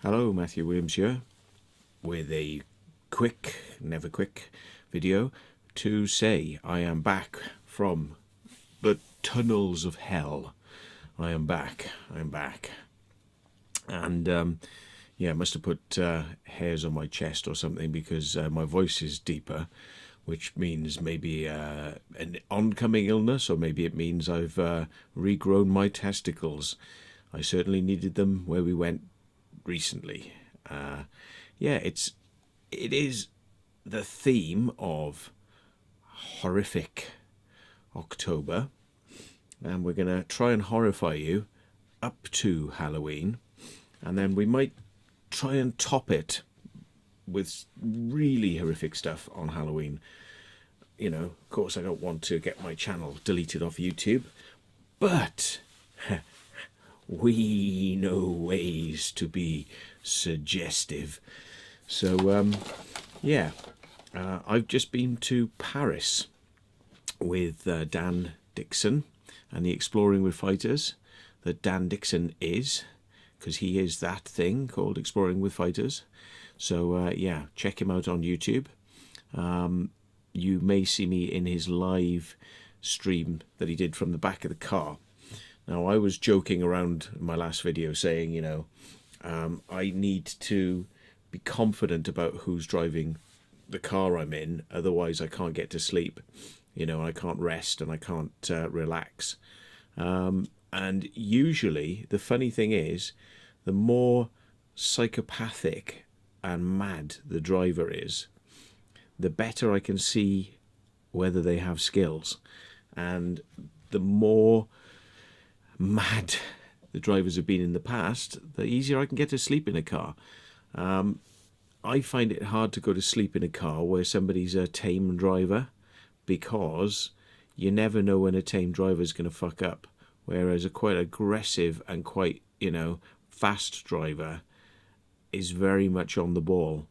Hello, Matthew Williams here, with a quick, never quick video to say I am back from the tunnels of hell. I am back. And yeah, I must have put hairs on my chest or something because my voice is deeper, which means maybe an oncoming illness, or maybe it means I've regrown my testicles. I certainly needed them where we went recently. Yeah, it is the theme of horrific October, and we're gonna try and horrify you up to Halloween, and then we might try and top it with really horrific stuff on Halloween. You know, of course, I don't want to get my channel deleted off YouTube, but we know ways to be suggestive. So, yeah, I've just been to Paris with Dan Dixon and the Exploring with Fighters that Dan Dixon is, because he is that thing called Exploring with Fighters. So, yeah, check him out on YouTube. You may see me in his live stream that he did from the back of the car. Now, I was joking around in my last video saying, you know, I need to be confident about who's driving the car I'm in, otherwise I can't get to sleep, you know, and I can't rest and I can't relax. And usually, the funny thing is, the more psychopathic and mad the driver is, the better I can see whether they have skills. And the more mad the drivers have been in the past, the easier I can get to sleep in a car. I find it hard to go to sleep in a car where somebody's a tame driver, because you never know when a tame driver is going to fuck up, whereas a quite aggressive and quite, you know, fast driver is very much on the ball.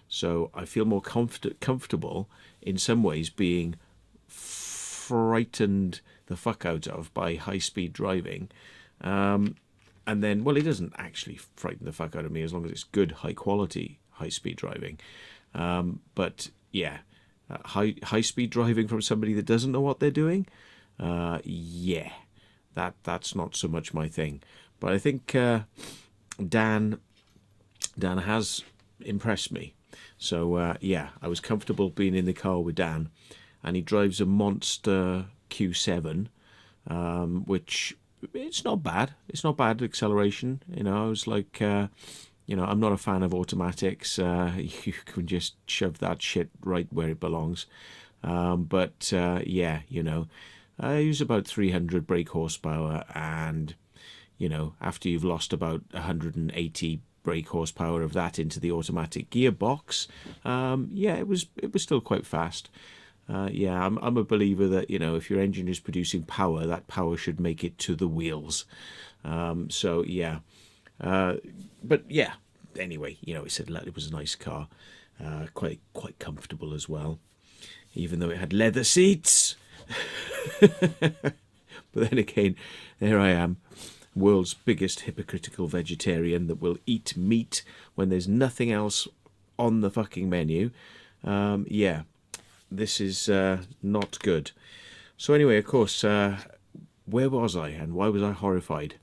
So I feel more comfortable in some ways being frightened the fuck out of by high-speed driving, and then, well, it doesn't actually frighten the fuck out of me as long as it's good, high-quality high-speed driving. But yeah, high-speed driving from somebody that doesn't know what they're doing, yeah, that's not so much my thing. But I think Dan has impressed me. So yeah, I was comfortable being in the car with Dan, and he drives a monster Q7, which it's not bad. It's not bad acceleration. You know, I was like, you know, I'm not a fan of automatics. You can just shove that shit right where it belongs. But yeah, you know, I use about 300 brake horsepower, and you know, after you've lost about 180 brake horsepower of that into the automatic gearbox, yeah, it was still quite fast. Yeah, I'm a believer that, you know, if your engine is producing power, that power should make it to the wheels. So yeah, but yeah. Anyway, you know, it was a nice car, quite comfortable as well, even though it had leather seats. But then again, there I am, world's biggest hypocritical vegetarian that will eat meat when there's nothing else on the fucking menu. Yeah, this is not good. So anyway, of course, where was I and why was I horrified?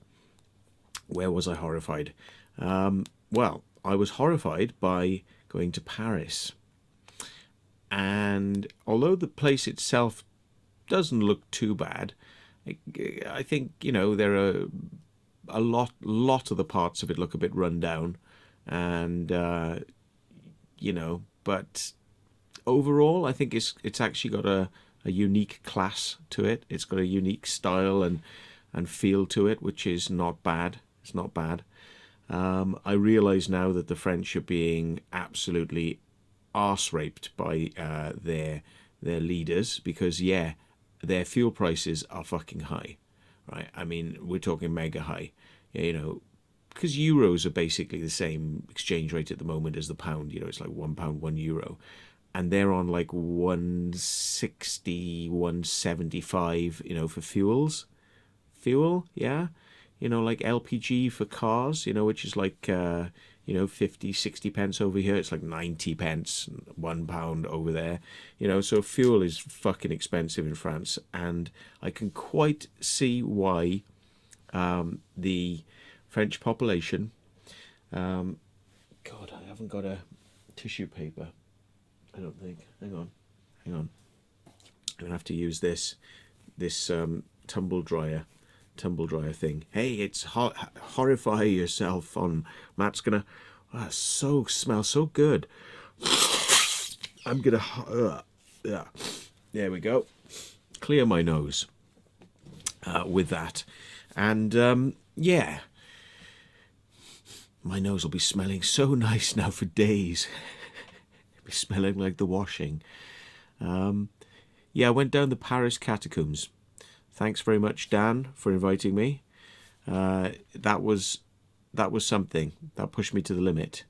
Where was I horrified? Well, I was horrified by going to Paris. And although the place itself doesn't look too bad, I think, you know, there are a lot of the parts of it look a bit run down, and you know, but overall I think it's actually got a unique class to it. It's got a unique style and feel to it, which is not bad. It's not bad. I realise now that the French are being absolutely arse raped by their leaders, because yeah, their fuel prices are fucking high, right? I mean, we're talking mega high, you know, because euros are basically the same exchange rate at the moment as the pound. You know, it's like £1, €1, and they're on like 160, 175, you know, for fuel, yeah, you know, like LPG for cars, you know, which is like you know, 50, 60 pence over here. It's like 90 pence, £1 over there. You know, so fuel is fucking expensive in France. And I can quite see why the French population... God, I haven't got a tissue paper, I don't think. Hang on. I'm going to have to use this tumble dryer thing. Hey, it's horrify yourself on Matt's gonna smells so good. I'm gonna yeah, there we go, clear my nose with that. And yeah, my nose will be smelling so nice now for days. It'll be smelling like the washing. Yeah, I went down the Paris catacombs. Thanks very much, Dan, for inviting me. That was something that pushed me to the limit.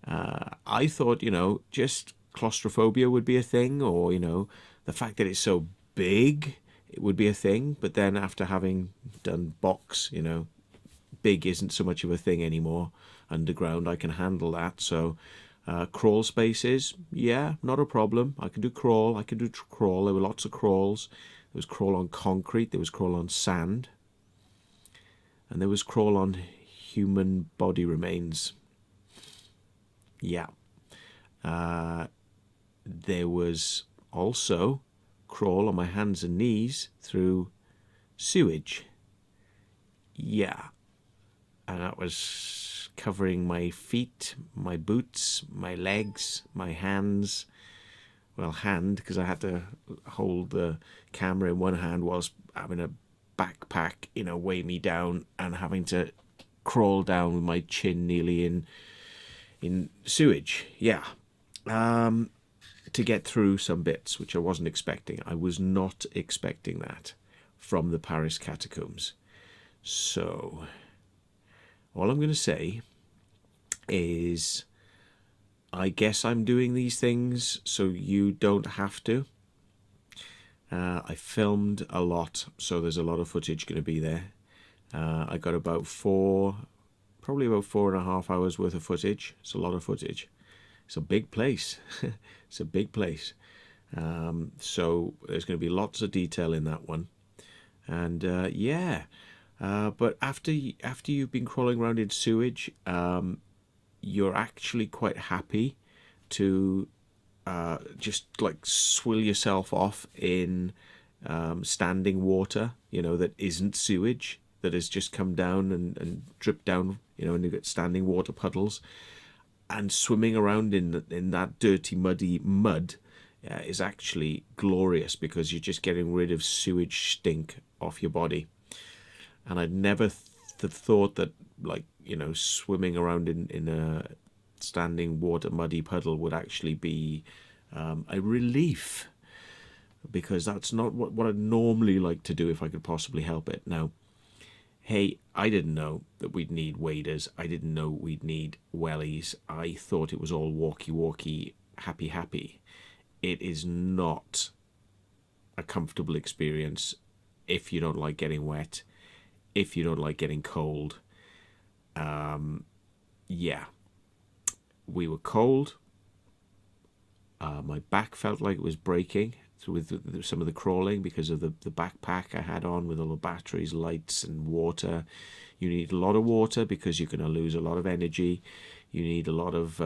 I thought, you know, just claustrophobia would be a thing, or, you know, the fact that it's so big, it would be a thing. But then after having done box, you know, big isn't so much of a thing anymore. Underground, I can handle that. So crawl spaces, yeah, not a problem. I can do crawl. There were lots of crawls. There was crawl on concrete, there was crawl on sand, and there was crawl on human body remains. Yeah. There was also crawl on my hands and knees through sewage. Yeah. And that was covering my feet, my boots, my legs, my hands. Well, hand, because I had to hold the camera in one hand whilst having a backpack, you know, weigh me down, and having to crawl down with my chin nearly in sewage. Yeah. To get through some bits, which I wasn't expecting. I was not expecting that from the Paris catacombs. So, all I'm going to say is, I guess I'm doing these things so you don't have to. I filmed a lot, so there's a lot of footage going to be there. I got probably about 4.5 hours worth of footage. It's a lot of footage. It's a big place. It's a big place. So there's going to be lots of detail in that one. And yeah, but after you've been crawling around in sewage, you're actually quite happy to just like swill yourself off in standing water, you know, that isn't sewage, that has just come down and dripped down, you know, and you get standing water puddles. And swimming around in that dirty, muddy mud is actually glorious, because you're just getting rid of sewage stink off your body. And I'd never thought that, like, you know, swimming around in a standing water muddy puddle would actually be a relief, because that's not what I'd normally like to do if I could possibly help it. Now, hey, I didn't know that we'd need waders. I didn't know we'd need wellies. I thought it was all walkie, happy. It is not a comfortable experience if you don't like getting wet, if you don't like getting cold. Yeah, we were cold. My back felt like it was breaking with some of the crawling, because of the backpack I had on with all the batteries, lights and water. You need a lot of water because you're going to lose a lot of energy. You need a lot of,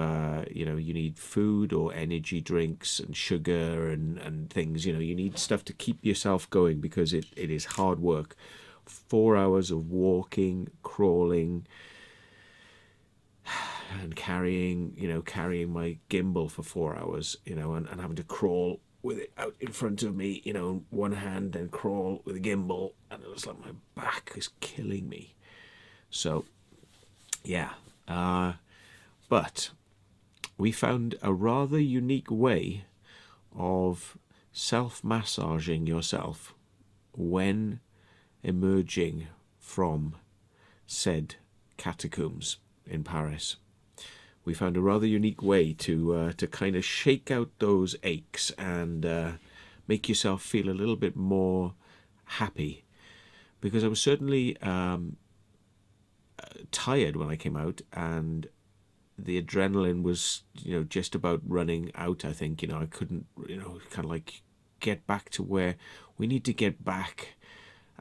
you know, you need food or energy drinks and sugar and things. You know, you need stuff to keep yourself going, because it is hard work. 4 hours of walking, crawling, and carrying my gimbal for 4 hours, you know, and having to crawl with it out in front of me, you know, one hand, and crawl with a gimbal, and it was like my back is killing me. So, yeah. But we found a rather unique way of self-massaging yourself when emerging from said catacombs in Paris. We found a rather unique way to kind of shake out those aches and make yourself feel a little bit more happy. Because I was certainly tired when I came out, and the adrenaline was, just about running out. I think, I couldn't, kind of like get back to where we need to get back,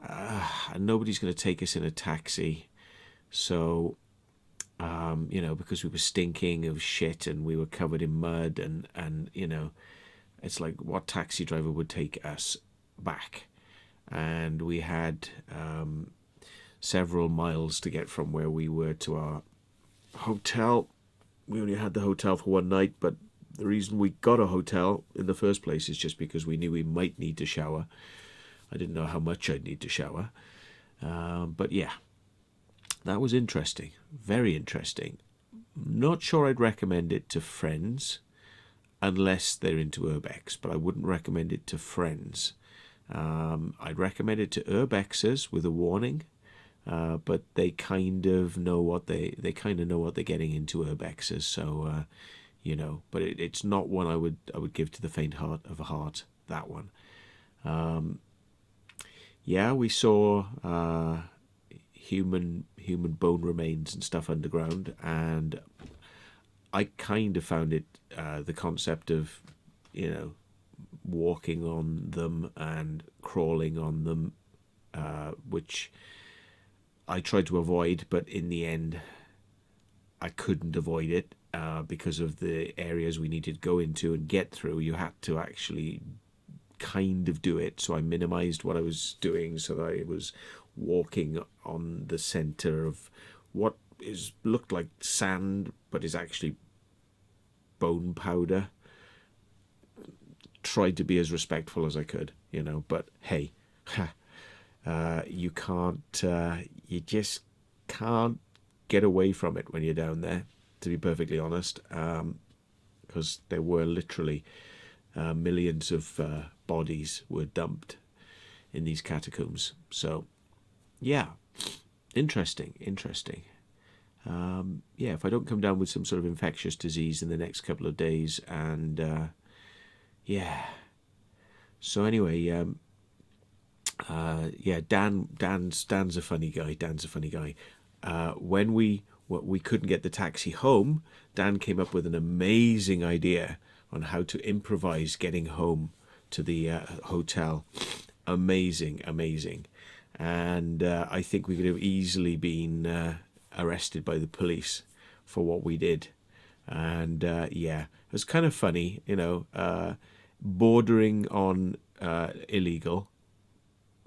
and nobody's going to take us in a taxi. So, because we were stinking of shit and we were covered in mud, and it's like, what taxi driver would take us back? And we had several miles to get from where we were to our hotel. We only had the hotel for one night, but the reason we got a hotel in the first place is just because we knew we might need to shower. I didn't know how much I'd need to shower. But yeah, that was interesting. Very interesting. Not sure I'd recommend it to friends unless they're into Urbex, but I wouldn't recommend it to friends. I'd recommend it to Urbexers with a warning, but they kind of know what they're getting into, Urbexers. So but it's not one I would give to the faint heart of a heart. That one. We saw human bone remains and stuff underground, and I kind of found it, the concept of walking on them and crawling on them, which I tried to avoid, but in the end I couldn't avoid it, because of the areas we needed to go into and get through. You had to actually kind of do it, so I minimized what I was doing so that I was walking on the center of what looked like sand but is actually bone powder. Tried to be as respectful as I could, but hey, you just can't get away from it when you're down there, to be perfectly honest, because there were literally millions of bodies were dumped in these catacombs. So yeah, interesting. If I don't come down with some sort of infectious disease in the next couple of days, and so anyway, Dan's a funny guy. When we couldn't get the taxi home, Dan came up with an amazing idea on how to improvise getting home to the hotel. Amazing. And I think we could have easily been arrested by the police for what we did. And it was kind of funny, bordering on illegal.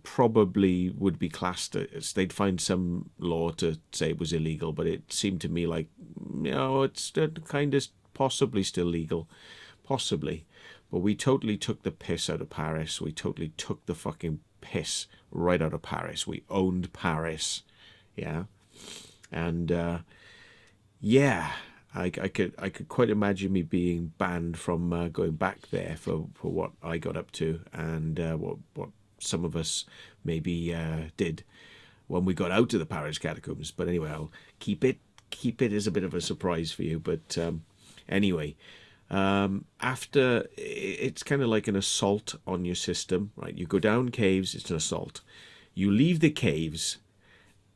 Probably would be classed as, they'd find some law to say it was illegal, but it seemed to me like, it's kind of possibly still legal, possibly. But we totally took the piss out of Paris. We totally took the fucking piss right out of Paris. We owned Paris, and I could quite imagine me being banned from going back there for what I got up to, and what some of us maybe did when we got out of the Paris catacombs. But anyway, I'll keep it as a bit of a surprise for you. But anyway, after, it's kind of like an assault on your system, right? You go down caves, it's an assault. You leave the caves,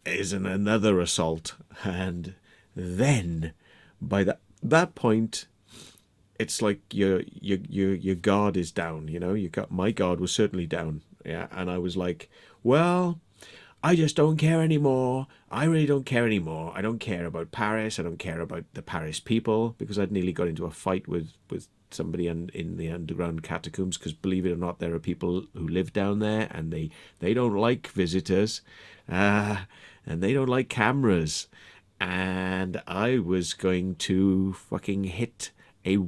is another assault, and then by that point, it's like your guard is down. My guard was certainly down, and I was like, well, I just don't care anymore. I really don't care anymore. I don't care about Paris. I don't care about the Paris people, because I'd nearly got into a fight with somebody in the underground catacombs, because believe it or not, there are people who live down there, and they don't like visitors, and they don't like cameras. And I was going to fucking hit a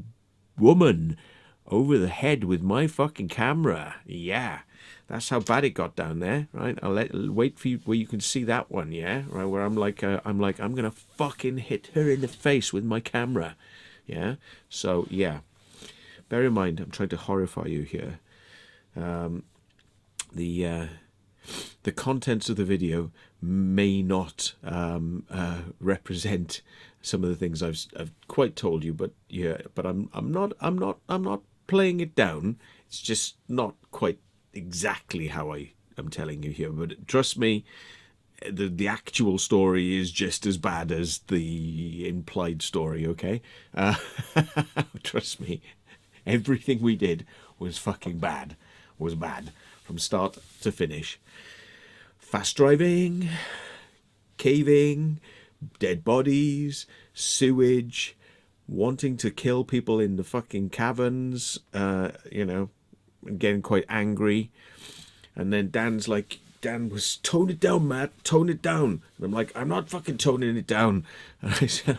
woman over the head with my fucking camera. Yeah, that's how bad it got down there, right? I'll wait for you where you can see that one, yeah, right, where I'm gonna fucking hit her in the face with my camera, yeah. So yeah, bear in mind, I'm trying to horrify you here. The contents of the video may not represent some of the things I've quite told you, but I'm not playing it down. It's just not quite exactly how I am telling you here. But trust me, the actual story is just as bad as the implied story. Okay, trust me, everything we did was fucking bad. Was bad from start to finish. Fast driving, caving, dead bodies, sewage, wanting to kill people in the fucking caverns, you know, and getting quite angry. And then Dan was, tone it down, Matt, tone it down. And I'm like, I'm not fucking toning it down. And I said,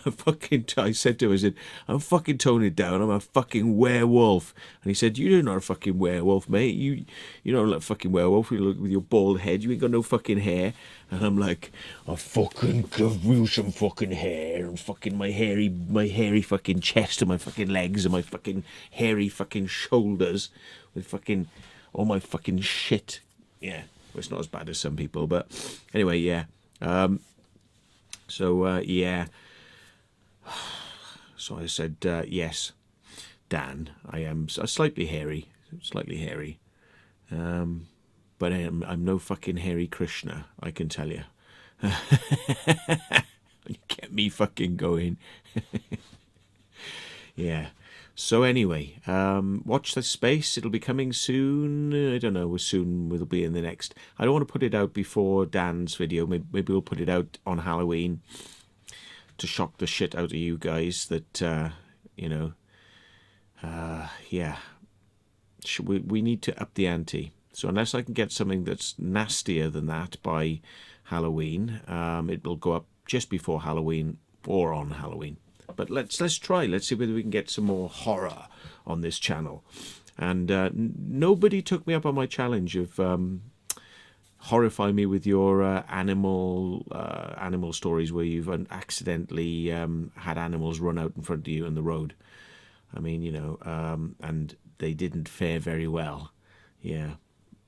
I said to him, I'm fucking toning it down. I'm a fucking werewolf. And he said, you're not a fucking werewolf, mate. You don't look fucking werewolf. You look with your bald head. You ain't got no fucking hair. And I'm like, I fucking give you some fucking hair and fucking my hairy fucking chest and my fucking legs and my fucking hairy fucking shoulders with fucking all my fucking shit. Yeah. Well, it's not as bad as some people, but anyway, yeah. Yeah. So I said, yes, Dan, I am slightly hairy, but I'm no fucking hairy Krishna, I can tell you. You get me fucking going. Yeah. So anyway, watch this space. It'll be coming soon. I don't know. Soon it'll be in the next. I don't want to put it out before Dan's video. Maybe we'll put it out on Halloween to shock the shit out of you guys. That you know, yeah. We need to up the ante. So unless I can get something that's nastier than that by Halloween, it will go up just before Halloween or on Halloween. But let's try. Let's see whether we can get some more horror on this channel. And nobody took me up on my challenge of horrify me with your animal stories where you've accidentally had animals run out in front of you on the road. I mean, you know, and they didn't fare very well. Yeah.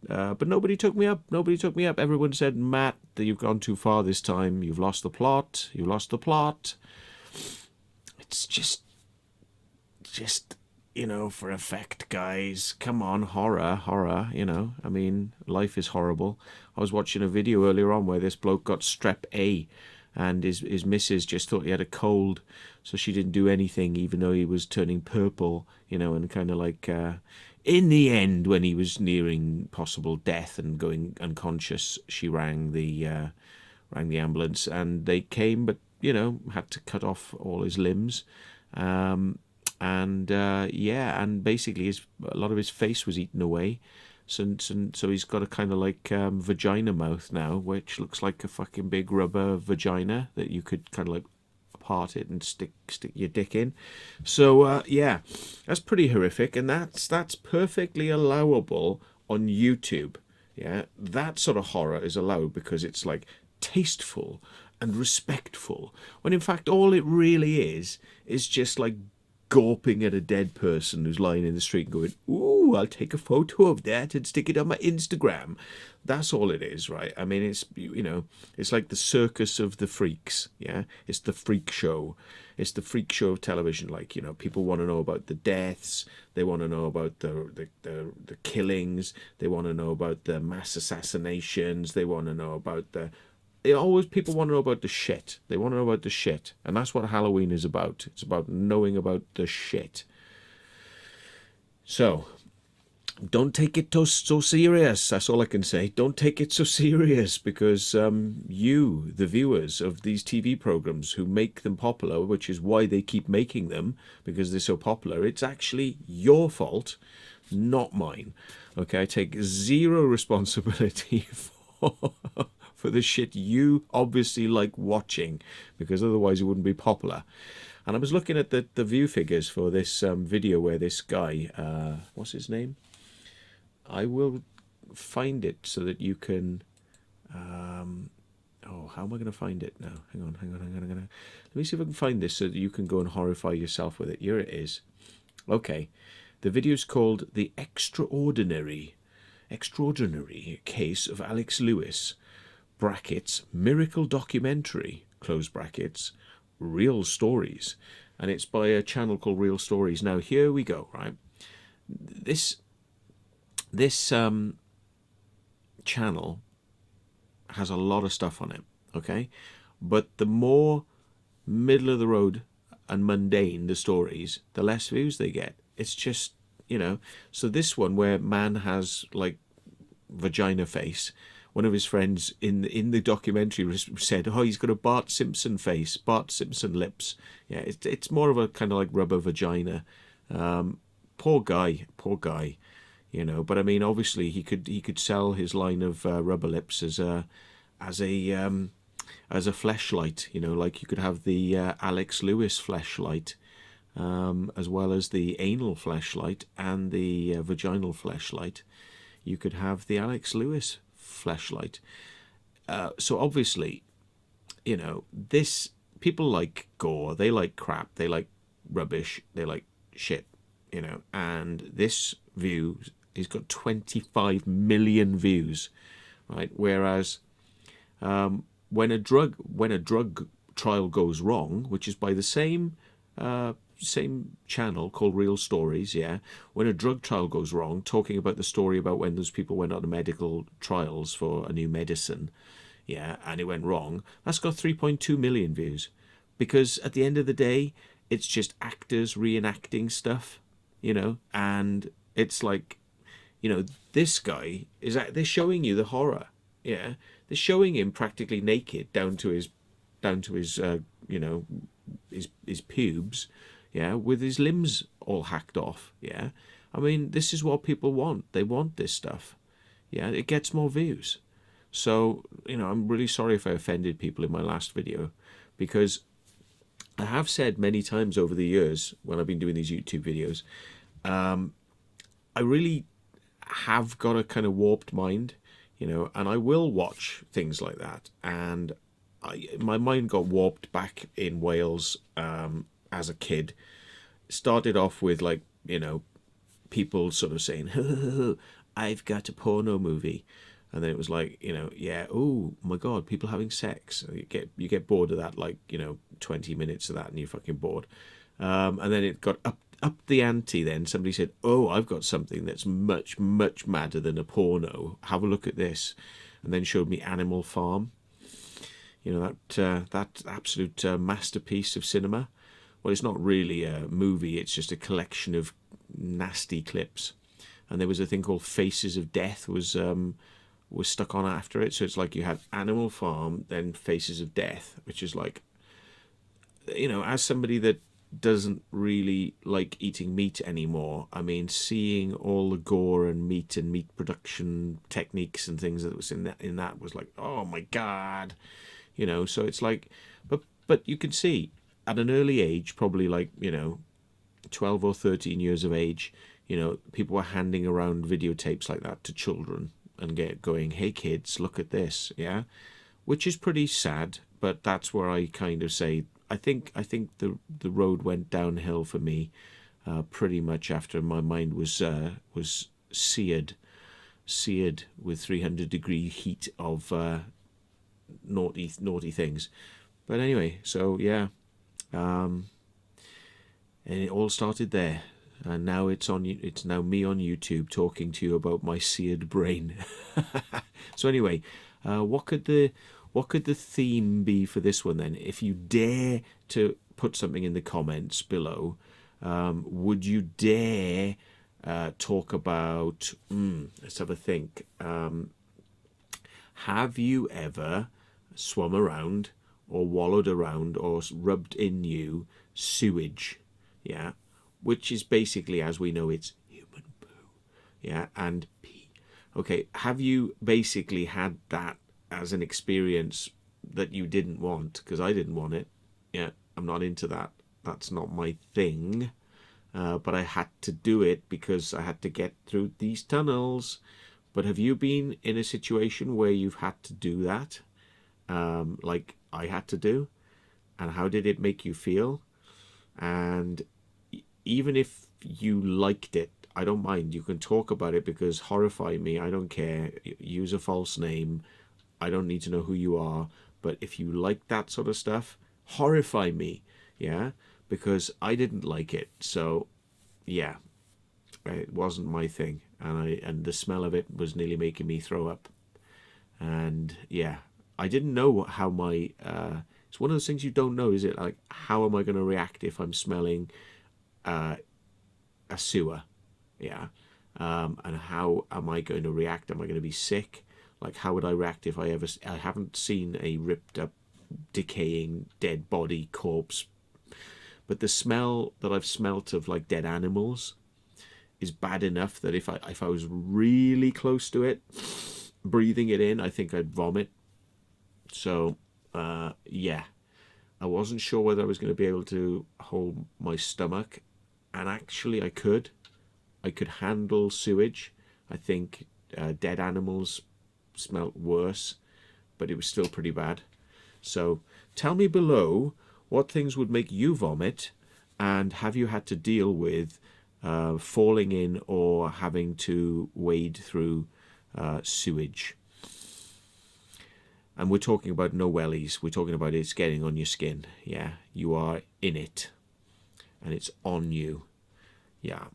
But nobody took me up. Everyone said, Matt, that you've gone too far this time. You've lost the plot. It's just, you know, for effect, guys. Come on, horror, you know. I mean, life is horrible. I was watching a video earlier on where this bloke got strep A and his missus just thought he had a cold, so she didn't do anything even though he was turning purple, you know, and kind of like, in the end, when he was nearing possible death and going unconscious, she rang the ambulance and they came, but you know, had to cut off all his limbs, and basically a lot of his face was eaten away, so he's got a kind of like vagina mouth now, which looks like a fucking big rubber vagina that you could kind of like part it and stick your dick in. So yeah, that's pretty horrific, and that's perfectly allowable on YouTube. Yeah, that sort of horror is allowed because it's like tasteful and respectful, when in fact all it really is just like gawping at a dead person who's lying in the street and going, ooh, I'll take a photo of that and stick it on my Instagram. That's all it is, right? I mean, it's, you know, it's like the circus of the freaks. Yeah, it's the freak show. It's the freak show of television. Like, you know, people want to know about the deaths, they want to know about the killings, they want to know about the mass assassinations, they want to know about people want to know about the shit. They want to know about the shit. And that's what Halloween is about. It's about knowing about the shit. So, don't take it so serious. That's all I can say. Don't take it so serious, because you, the viewers of these TV programs who make them popular, which is why they keep making them, because they're so popular, it's actually your fault, not mine. Okay, I take zero responsibility for the shit you obviously like watching, because otherwise it wouldn't be popular. And I was looking at the view figures for this video where this guy, what's his name? I will find it so that you can, oh, how am I going to find it now? Hang on. Let me see if I can find this so that you can go and horrify yourself with it. Here it is. Okay. The video's called The Extraordinary Case of Alex Lewis, brackets, miracle documentary, close brackets, real stories. And it's by a channel called Real Stories. Now, here we go, right? This channel has a lot of stuff on it, okay? But the more middle of the road and mundane the stories, the less views they get. It's just, so this one where man has like vagina face, one of his friends in the documentary said, oh, he's got a Bart Simpson face, Bart Simpson lips. Yeah, it's more of a kind of like rubber vagina. Poor guy, but I mean, obviously he could sell his line of rubber lips as a fleshlight, like you could have the Alex Lewis fleshlight, as well as the anal fleshlight and the vaginal fleshlight. You could have the Alex Lewis fleshlight. So obviously, this, people like gore, they like crap, they like rubbish, they like shit, and this view, he's got 25 million views, right? Whereas when a drug trial goes wrong, which is by the same channel called Real Stories, yeah, when a drug trial goes wrong, talking about the story about when those people went on medical trials for a new medicine, yeah, and it went wrong, that's got 3.2 million views, because at the end of the day, it's just actors reenacting stuff, and it's like, this guy they're showing you the horror, yeah, they're showing him practically naked down to his his pubes, yeah, with his limbs all hacked off, yeah. I mean, this is what people want. They want this stuff, yeah. It gets more views. So, I'm really sorry if I offended people in my last video, because I have said many times over the years when I've been doing these YouTube videos, I really have got a kind of warped mind, and I will watch things like that. And my mind got warped back in Wales as a kid. Started off with like, people sort of saying, I've got a porno movie. And then it was like, yeah, oh my God, people having sex. You get bored of that, like, 20 minutes of that and you're fucking bored. And then it got up the ante then. Somebody said, oh, I've got something that's much, much madder than a porno. Have a look at this. And then showed me Animal Farm. That absolute masterpiece of cinema. Well, it's not really a movie. It's just a collection of nasty clips. And there was a thing called Faces of Death was stuck on after it. So it's like you had Animal Farm, then Faces of Death, which is like, as somebody that doesn't really like eating meat anymore, I mean, seeing all the gore and meat production techniques and things that was in that was like, oh my God, so it's like, but you can see at an early age, probably like, 12 or 13 years of age, people were handing around videotapes like that to children and going, hey kids, look at this, yeah, which is pretty sad. But that's where I kind of say, I think the road went downhill for me pretty much after my mind was seared with 300-degree heat of naughty things. But anyway, so yeah, and it all started there, and now it's now me on YouTube talking to you about my seared brain. So anyway, what could the theme be for this one then? If you dare to put something in the comments below, would you dare talk about? Let's have a think. Have you ever swum around or wallowed around or rubbed in you sewage? Yeah, which is basically, as we know, it's human poo. Yeah, and pee. Okay, have you basically had that as an experience that you didn't want? Because I didn't want it. Yeah, I'm not into that. That's not my thing. But I had to do it because I had to get through these tunnels. But have you been in a situation where you've had to do that? Like I had to do? And how did it make you feel? And even if you liked it, I don't mind. You can talk about it, because horrify me, I don't care. Use a false name. I don't need to know who you are. But if you like that sort of stuff, horrify me. Yeah, because I didn't like it. So yeah, it wasn't my thing. And the smell of it was nearly making me throw up. And yeah, I didn't know how my it's one of those things you don't know, is it? Like, how am I going to react if I'm smelling a sewer? Yeah. And how am I going to react? Am I going to be sick? Like, how would I react if I haven't seen a ripped up, decaying, dead body corpse, but the smell that I've smelt of like dead animals is bad enough that if I was really close to it, breathing it in, I think I'd vomit. So yeah, I wasn't sure whether I was going to be able to hold my stomach, and actually I could. I could handle sewage. I think dead animals smelt worse, but it was still pretty bad. So tell me below what things would make you vomit, and have you had to deal with falling in or having to wade through sewage? And we're talking about no wellies. We're talking about it's getting on your skin. Yeah, you are in it, and it's on you. Yeah,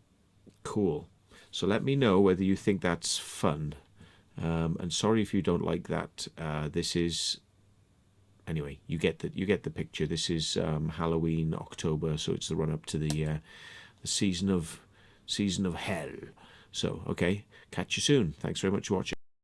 cool. So let me know whether you think that's fun. And sorry if you don't like that. This is, anyway, you get the picture. This is Halloween, October, so it's the run up to the season of hell. So okay, catch you soon. Thanks very much for watching.